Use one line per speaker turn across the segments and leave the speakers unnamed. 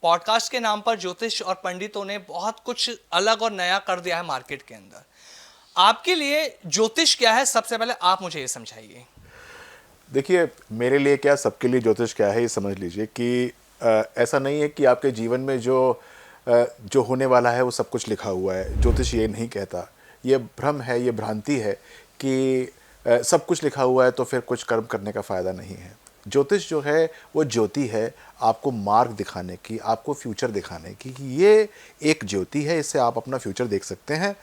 Podcast के नाम पर ज्योतिष और पंडितों ने बहुत कुछ अलग और नया कर दिया है मार्केट के अंदर। आपके लिए ज्योतिष क्या है, सबसे पहले आप मुझे ये समझाइए।
देखिए, मेरे लिए क्या, सबके लिए ज्योतिष क्या है ये समझ लीजिए कि ऐसा नहीं है कि आपके जीवन में जो होने वाला है वो सब कुछ लिखा हुआ है। ज्योतिष ये नहीं कहता, ये भ्रम है, ये भ्रांति है कि सब कुछ लिखा हुआ है तो फिर कुछ कर्म करने का फ़ायदा नहीं है। ज्योतिष जो है वो ज्योति है, आपको मार्ग दिखाने की, आपको फ्यूचर दिखाने की। कि ये एक ज्योति है, इससे आप अपना फ्यूचर देख सकते हैं।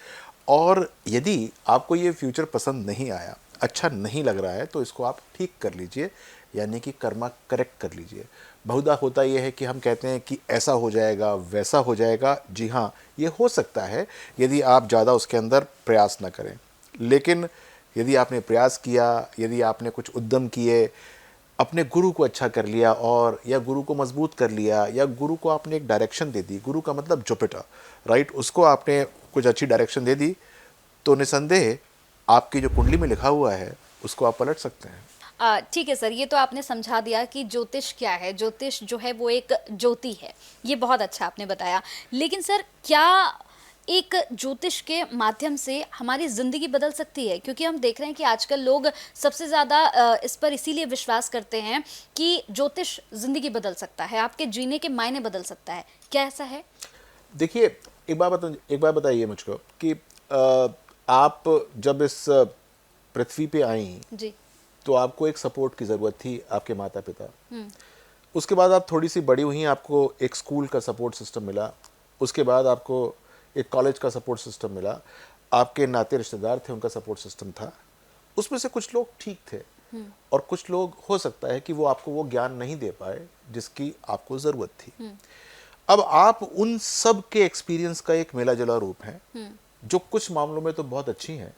और यदि आपको ये फ्यूचर पसंद नहीं आया, अच्छा नहीं लग रहा है, तो इसको आप ठीक कर लीजिए, यानी कि कर्मा करेक्ट कर लीजिए। बहुधा होता यह है कि हम कहते हैं कि ऐसा हो जाएगा, वैसा हो जाएगा। जी हाँ, ये हो सकता है यदि आप ज़्यादा उसके अंदर प्रयास ना करें। लेकिन यदि आपने प्रयास किया, यदि आपने कुछ उद्यम किए, अपने गुरु को अच्छा कर लिया और या गुरु को मजबूत कर लिया, या गुरु को आपने एक डायरेक्शन दे दी, गुरु का मतलब जुपिटर, राइट, उसको आपने कुछ अच्छी डायरेक्शन दे दी, तो निसंदेह आपकी जो कुंडली में लिखा हुआ है उसको आप पलट सकते हैं।
ठीक है सर, ये तो आपने समझा दिया कि ज्योतिष क्या है। ज्योतिष जो है वो एक ज्योति है, ये बहुत अच्छा आपने बताया। लेकिन सर, क्या एक ज्योतिष के माध्यम से हमारी ज़िंदगी बदल सकती है? क्योंकि हम देख रहे हैं कि आजकल लोग सबसे ज़्यादा इस पर इसीलिए विश्वास करते हैं कि ज्योतिष ज़िंदगी बदल सकता है, आपके जीने के मायने बदल सकता है। क्या ऐसा है?
देखिए, एक बात बताइए मुझको कि आप जब इस पृथ्वी पे आई
जी।
तो आपको एक सपोर्ट की ज़रूरत थी, आपके माता पिता। उसके बाद आप थोड़ी सी बड़ी हुई, आपको एक स्कूल का सपोर्ट सिस्टम मिला। उसके बाद आपको एक कॉलेज का सपोर्ट सिस्टम मिला। आपके नाते रिश्तेदार थे, उनका सपोर्ट सिस्टम था। उसमें से कुछ लोग ठीक थे और कुछ लोग हो सकता है कि वो आपको वो ज्ञान नहीं दे पाए जिसकी आपको ज़रूरत थी। अब आप उन सब के एक्सपीरियंस का एक मेला जुला रूप है, जो कुछ मामलों में तो बहुत अच्छी हैं,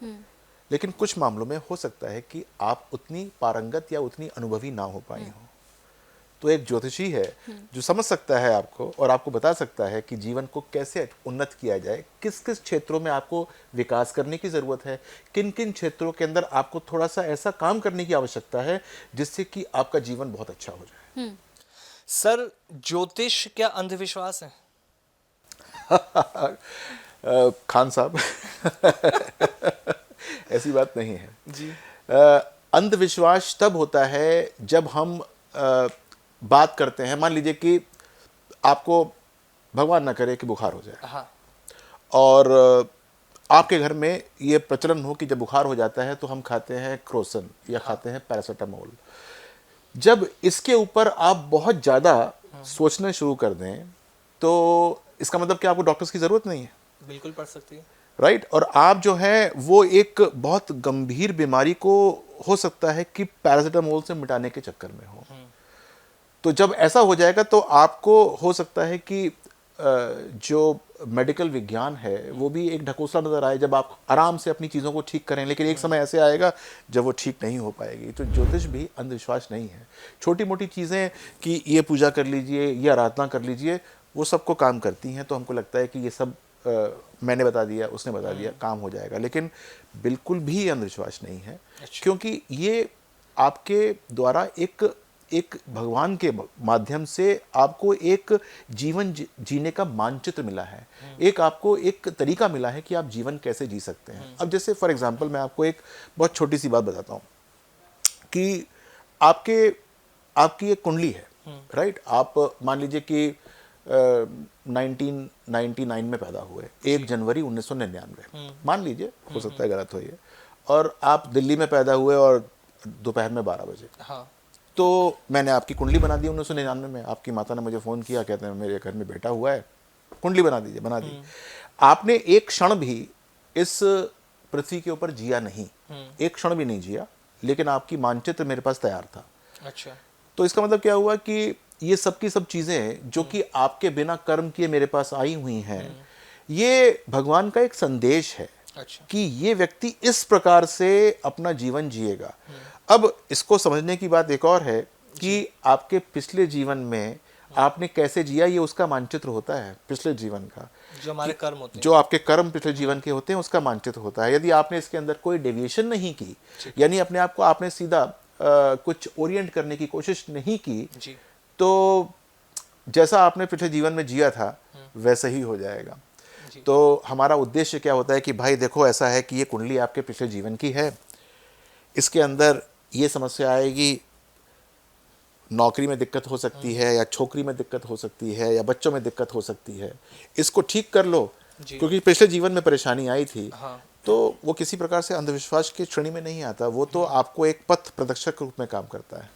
लेकिन कुछ मामलों में हो सकता है कि आप उतनी पारंगत या उतनी अनुभवी ना हो पाई हो। तो एक ज्योतिषी है जो समझ सकता है आपको और आपको बता सकता है कि जीवन को कैसे उन्नत किया जाए, किस किस क्षेत्रों में आपको विकास करने की ज़रूरत है, किन किन क्षेत्रों के अंदर आपको थोड़ा सा ऐसा काम करने की आवश्यकता है जिससे कि आपका जीवन बहुत अच्छा हो जाए।
सर, ज्योतिष क्या अंधविश्वास है?
खान साहब, ऐसी बात नहीं है
जी।
अंधविश्वास तब होता है जब हम बात करते हैं, मान लीजिए कि आपको भगवान ना करे कि बुखार हो जाए,
हाँ।
और आपके घर में ये प्रचलन हो कि जब बुखार हो जाता है तो हम खाते हैं क्रोसन या खाते हैं पैरासीटामोल। जब इसके ऊपर आप बहुत ज़्यादा सोचना शुरू कर दें तो इसका मतलब कि आपको डॉक्टर्स की ज़रूरत नहीं है।
बिल्कुल पड़ सकती है।
राइट, और आप जो है वो एक बहुत गंभीर बीमारी को हो सकता है कि पैरासीटामोल से मिटाने के चक्कर में हो। तो जब ऐसा हो जाएगा तो आपको हो सकता है कि जो मेडिकल विज्ञान है वो भी एक ढकोसला नजर आए, जब आप आराम से अपनी चीज़ों को ठीक करें, लेकिन एक समय ऐसे आएगा जब वो ठीक नहीं हो पाएगी। तो ज्योतिष भी अंधविश्वास नहीं है। छोटी मोटी चीज़ें कि ये पूजा कर लीजिए, ये आराधना कर लीजिए, वो सबको काम करती हैं। तो हमको लगता है कि ये सब मैंने बता दिया, उसने बता दिया, काम हो जाएगा, लेकिन बिल्कुल भी अंधविश्वास नहीं है। क्योंकि ये आपके द्वारा एक भगवान के माध्यम से आपको एक जीवन जीने का मानचित्र मिला है, एक आपको एक तरीका मिला है कि आप जीवन कैसे जी सकते हैं। अब जैसे फॉर एग्जांपल मैं आपको एक बहुत छोटी सी बात बताता हूँ कि आपकी एक कुंडली है, राइट। आप मान लीजिए कि 1999 में पैदा हुए, 1 जनवरी 1999, मान लीजिए, हो सकता है गलत हो ये, और आप दिल्ली में पैदा हुए और दोपहर में 12 बजे।
हाँ।
तो मैंने आपकी कुंडली बना दी 1999 में। आपकी माता ने मुझे फ़ोन किया, कहते हैं मेरे घर में बेटा हुआ है, कुंडली बना दीजिए, बना दी। आपने एक क्षण भी इस पृथ्वी के ऊपर जिया नहीं, एक क्षण भी नहीं जिया, लेकिन आपकी मानचित्र मेरे पास तैयार था।
अच्छा।
तो इसका मतलब क्या हुआ कि ये सब की सब चीज़ें जो कि आपके बिना कर्म किए मेरे पास आई हुई हैं, ये भगवान का एक संदेश है।
अच्छा।
कि ये व्यक्ति इस प्रकार से अपना जीवन जिएगा। अब इसको समझने की बात एक और है कि आपके पिछले जीवन में आपने कैसे जिया, ये उसका मानचित्र होता है पिछले जीवन का।
जो हमारे कर्म होते हैं,
जो आपके कर्म पिछले जीवन के होते हैं, उसका मानचित्र होता है। यदि आपने इसके अंदर कोई डेविएशन नहीं की, यानी अपने आप को आपने सीधा कुछ ओरिएंट करने की कोशिश नहीं की,
जी।
तो जैसा आपने पिछले जीवन में जिया था वैसा ही हो जाएगा। तो हमारा उद्देश्य क्या होता है कि भाई देखो ऐसा है कि ये कुंडली आपके पिछले जीवन की है, इसके अंदर ये समस्या आएगी, नौकरी में दिक्कत हो सकती है, या छोकरी में दिक्कत हो सकती है, या बच्चों में दिक्कत हो सकती है, इसको ठीक कर लो, क्योंकि पिछले जीवन में परेशानी आई थी।
हाँ।
तो वो किसी प्रकार से अंधविश्वास की श्रेणी में नहीं आता, वो तो आपको एक पथ प्रदर्शक के रूप में काम करता है।